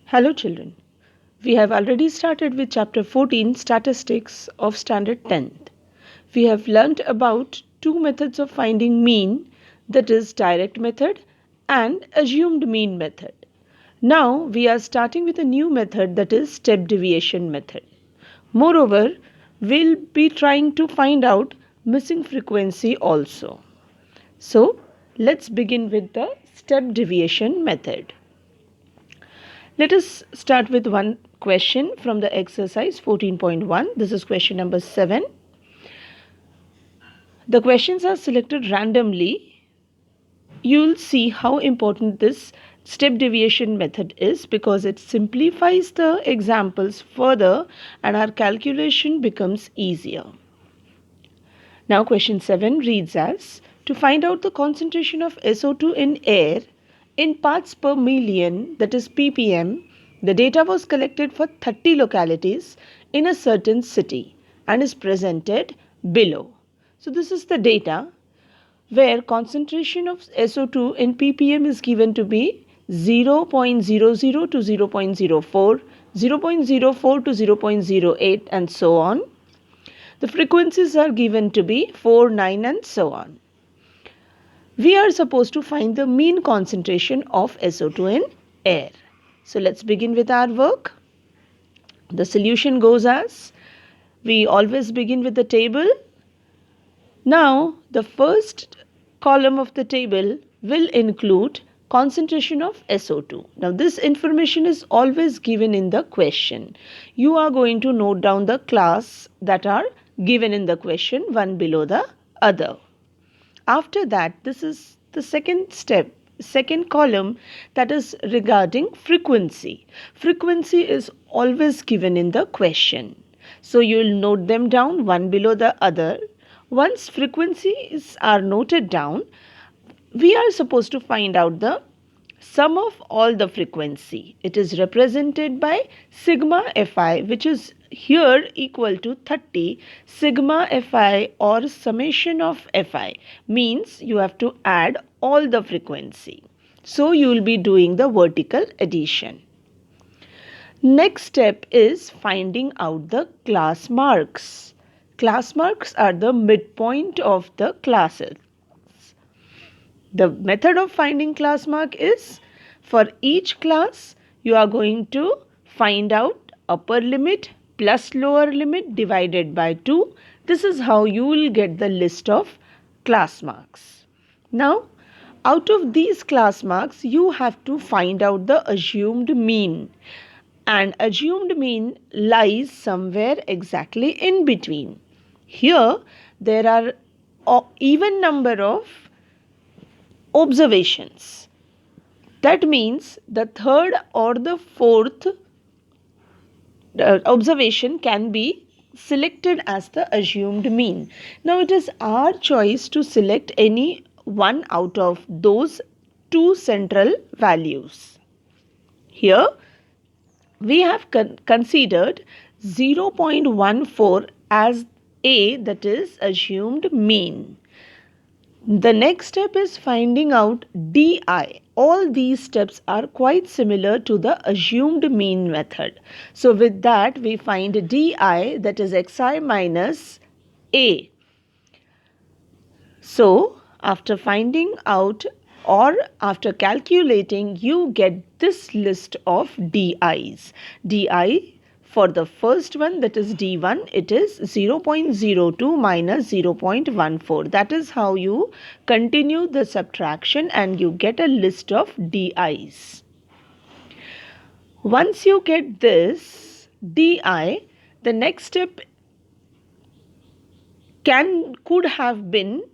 Hello children. We have already started with chapter 14 Statistics of Standard 10th. We have learnt about two methods of finding mean, that is direct method and assumed mean method. Now we are starting with a new method, that is step deviation method. Moreover, we'll be trying to find out missing frequency also. So let's begin with the step deviation method. Let us start with one question from the exercise 14.1. This is question number 7. The questions are selected randomly. You'll see how important this step deviation method is because it simplifies the examples further and our calculation becomes easier. Now question 7 reads as, to find out the concentration of SO2 in air in parts per million, that is ppm, the data was collected for 30 localities in a certain city and is presented below. So this is the data where concentration of SO2 in ppm is given to be 0.00 to 0.04, 0.04 to 0.08 and so on. The frequencies are given to be 4, 9 and so on. We are supposed to find the mean concentration of SO2 in air. So let's begin with our work. The solution goes as, we always begin with the table. Now the first column of the table will include concentration of SO2. Now this information is always given in the question. You are going to note down the class that are given in the question, one below the other. After that, this is the second step, second column, that is regarding frequency. Frequency is always given in the question. So you will note them down one below the other. Once frequencies are noted down, we are supposed to find out the sum of all the frequency. It is represented by sigma Fi, which is here equal to 30. Sigma Fi or summation of Fi means you have to add all the frequency. So you will be doing the vertical addition. Next step is finding out the class marks. Class marks are the midpoint of the classes. The method of finding class mark is, for each class you are going to find out upper limit plus lower limit divided by 2. This is how you will get the list of class marks. Now, out of these class marks, you have to find out the assumed mean. And assumed mean lies somewhere exactly in between. Here, there are even number of observations. That means the third or the fourth observation can be selected as the assumed mean. Now it is our choice to select any one out of those two central values. Here we have considered 0.14 as A, that is assumed mean. The next step is finding out DI. All these steps are quite similar to the assumed mean method. So with that we find DI, that is Xi minus A. So after finding out or after calculating, you get this list of DIs. DI for the first one, that is D1, it is 0.02 minus 0.14. That is how you continue the subtraction and you get a list of DIs. Once you get this DI, the next step could have been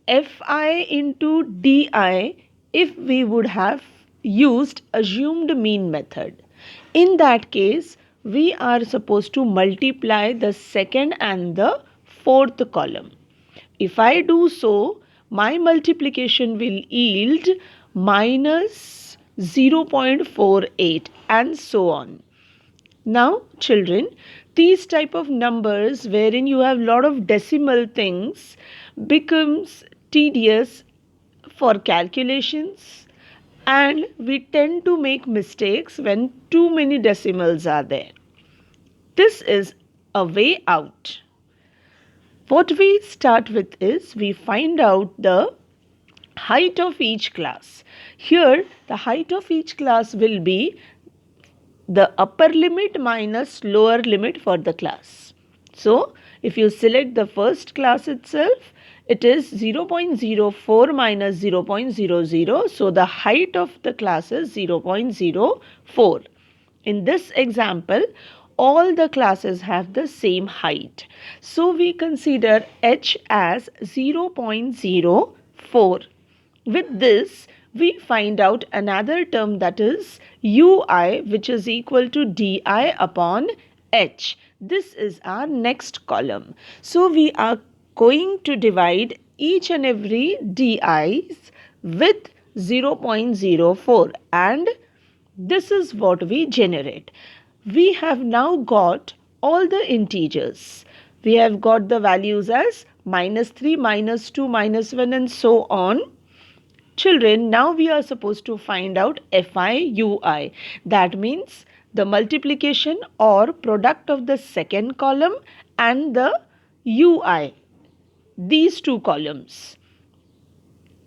Fi into Di if we would have used assumed mean method. In that case, we are supposed to multiply the second and the fourth column. If I do so, my multiplication will yield minus 0.48 and so on. Now children, these type of numbers wherein you have lot of decimal things becomes tedious for calculations And we tend to make mistakes when too many decimals are there. This is a way out. What we start with is we find out the height of each class. Here, the height of each class will be the upper limit minus lower limit for the class. So, if you select the first class itself, it is 0.04 minus 0.00. So, the height of the class is 0.04. In this example, all the classes have the same height. So, we consider h as 0.04. With this, we find out another term, that is ui, which is equal to di upon h. This is our next column. So we are going to divide each and every di's with 0.04, and this is what we generate. We have now got all the integers. We have got the values as -3, -2, -1 and so on. Children, now we are supposed to find out FI/UI. That means the multiplication or product of the second column and the UI, these two columns.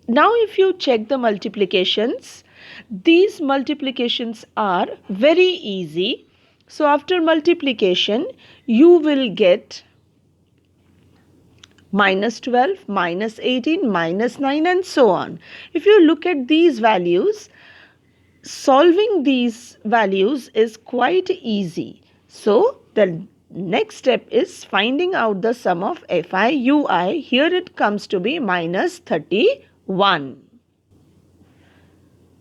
Now if you check the multiplications, these multiplications are very easy. So after multiplication, you will get -12, -18, -9 and so on. If you look at these values, solving these values is quite easy. So the next step is finding out the sum of FI/UI. Here it comes to be -31.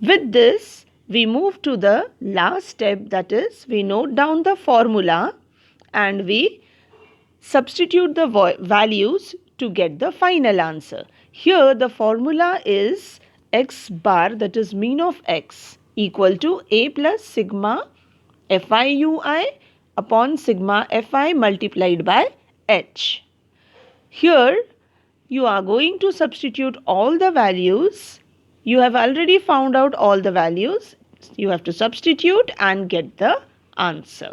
With this, we move to the last step, that is we note down the formula and we substitute the values to get the final answer. Here the formula is x bar, that is mean of x, equal to a plus sigma FI/UI upon sigma Fi multiplied by h. Here you are going to substitute all the values. You have already found out all the values. You have to substitute and get the answer.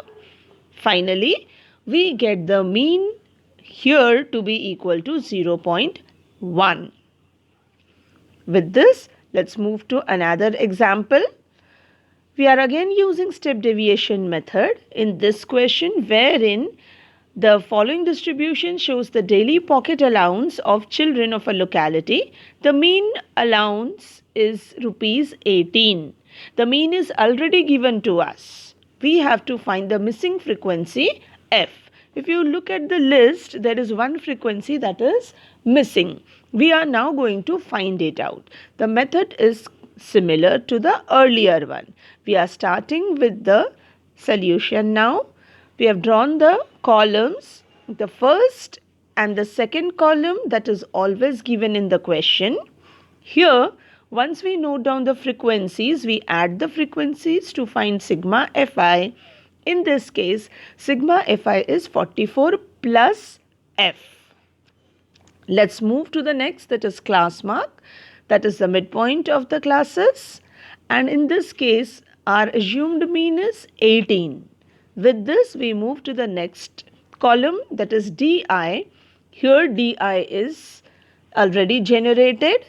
Finally, we get the mean here to be equal to 0.1. With this, let's move to another example. We are again using step deviation method in this question, wherein the following distribution shows the daily pocket allowance of children of a locality. The mean allowance is rupees 18. The mean is already given to us. We have to find the missing frequency f. If you look at the list, there is one frequency that is missing. We are now going to find it out. The method is similar to the earlier one. We are starting with the solution now. We have drawn the columns, the first and the second column that is always given in the question. Here, once we note down the frequencies, we add the frequencies to find sigma Fi. In this case, sigma Fi is 44 plus f. Let's move to the next, that is class mark. That is the midpoint of the classes. And in this case, our assumed mean is 18. With this, we move to the next column, that is DI. Here DI is already generated.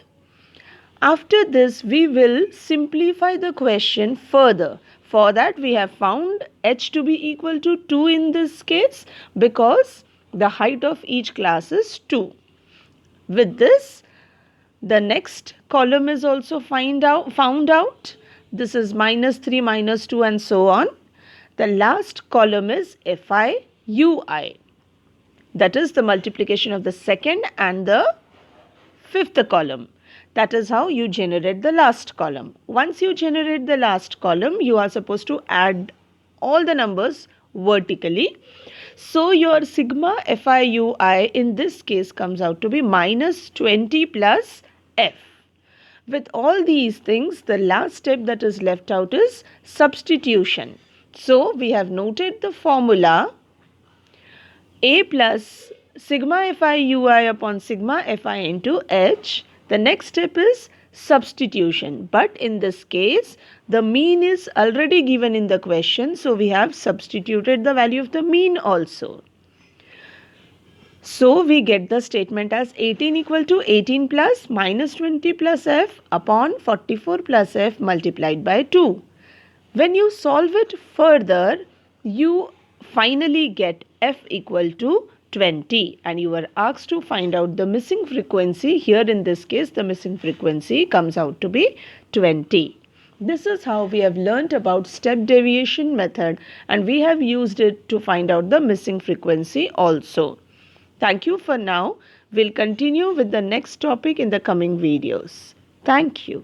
After this, we will simplify the question further. For that, we have found h to be equal to 2 in this case, because the height of each class is 2. With this, the next column is also found out. This is -3, -2 and so on. The last column is FI/UI. That is the multiplication of the second and the fifth column. That is how you generate the last column. Once you generate the last column, you are supposed to add all the numbers vertically. So your sigma FI/UI in this case comes out to be -20 plus f. With all these things, the last step that is left out is substitution. So we have noted the formula a plus sigma FI/UI upon sigma Fi into h. The next step is substitution. But in this case, the mean is already given in the question, so we have substituted the value of the mean also. So we get the statement as 18 equal to 18 plus minus 20 plus f upon 44 plus f multiplied by 2. When you solve it further, you finally get f equal to 20, and you are asked to find out the missing frequency. Here in this case, the missing frequency comes out to be 20. This is how we have learnt about step deviation method, and we have used it to find out the missing frequency also. Thank you for now. We'll continue with the next topic in the coming videos. Thank you.